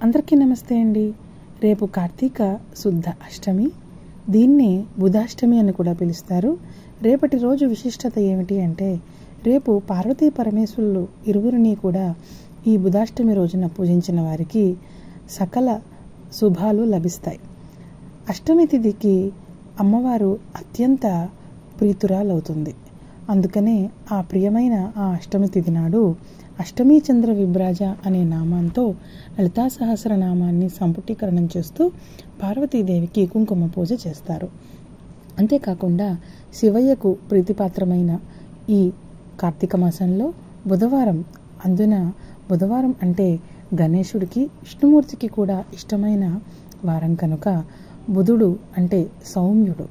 అందరికీ నమస్తే అండి. రేపు కార్తీక శుద్ధ అష్టమి, దీన్నే బుధాష్టమి అని కూడా పిలుస్తారు. రేపటి రోజు విశిష్టత ఏమిటి అంటే, రేపు పార్వతీ పరమేశ్వరులు ఇరువురిని కూడా ఈ బుధాష్టమి రోజున పూజించిన వారికి సకల శుభాలు లభిస్తాయి. అష్టమి తిథికి అమ్మవారు అత్యంత ప్రీతురాలవుతుంది. అందుకనే ఆ ప్రియమైన ఆ అష్టమి తిథి నాడు అష్టమీ చంద్ర విభ్రాజ అనే నామంతో లలితా సహస్రనామాన్ని సంపుటీకరణం చేస్తూ పార్వతీదేవికి కుంకుమ పూజ చేస్తారు. అంతేకాకుండా శివయ్యకు ప్రీతిపాత్రమైన ఈ కార్తీక మాసంలో బుధవారం, అందున బుధవారం అంటే గణేశుడికి, విష్ణుమూర్తికి కూడా ఇష్టమైన వారం కనుక బుధుడు అంటే సౌమ్యుడు,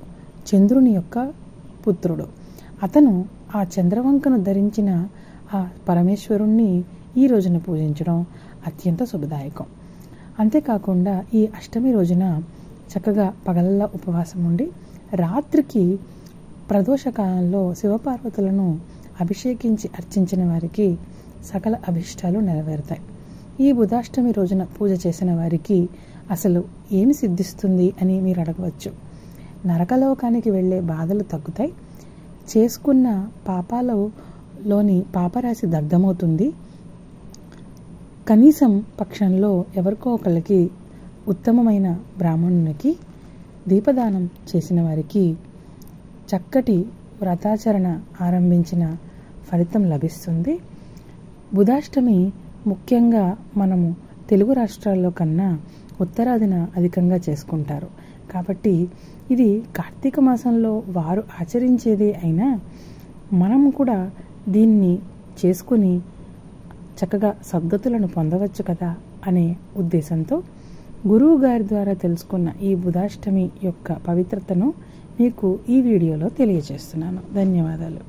చంద్రుని యొక్క పుత్రుడు. అతను ఆ చంద్రవంకను ధరించిన ఆ పరమేశ్వరుణ్ణి ఈ రోజున పూజించడం అత్యంత శుభదాయకం. అంతేకాకుండా ఈ అష్టమి రోజున చక్కగా పగలల్లా ఉపవాసం ఉండి రాత్రికి ప్రదోషకాలంలో శివపార్వతులను అభిషేకించి అర్చించిన వారికి సకల అభిష్టాలు నెరవేరుతాయి. ఈ బుధాష్టమి రోజున పూజ చేసిన వారికి అసలు ఏమి సిద్ధిస్తుంది అని మీరు అడగవచ్చు. నరకలోకానికి వెళ్ళే బాధలు తగ్గుతాయి, చేసుకున్న పాపాలలోని పాపరాశి దగ్ధమవుతుంది, కనీసం పక్షంలో ఎవరికో ఒకరికి ఉత్తమమైన బ్రాహ్మణునికి దీపదానం చేసిన వారికి చక్కటి వ్రతాచరణ ఆరంభించిన ఫలితం లభిస్తుంది. బుధాష్టమి ముఖ్యంగా మనము తెలుగు రాష్ట్రాల్లో కన్నా ఉత్తరాదిన అధికంగా చేసుకుంటారు. కాబట్టి ఇది కార్తీక మాసంలో వారు ఆచరించేదే అయినా మనం కూడా దీన్ని చేసుకుని చక్కగా సద్గతులను పొందవచ్చు కదా అనే ఉద్దేశంతో గురువు గారి ద్వారా తెలుసుకున్న ఈ బుధాష్టమి యొక్క పవిత్రతను మీకు ఈ వీడియోలో తెలియజేస్తున్నాను. ధన్యవాదాలు.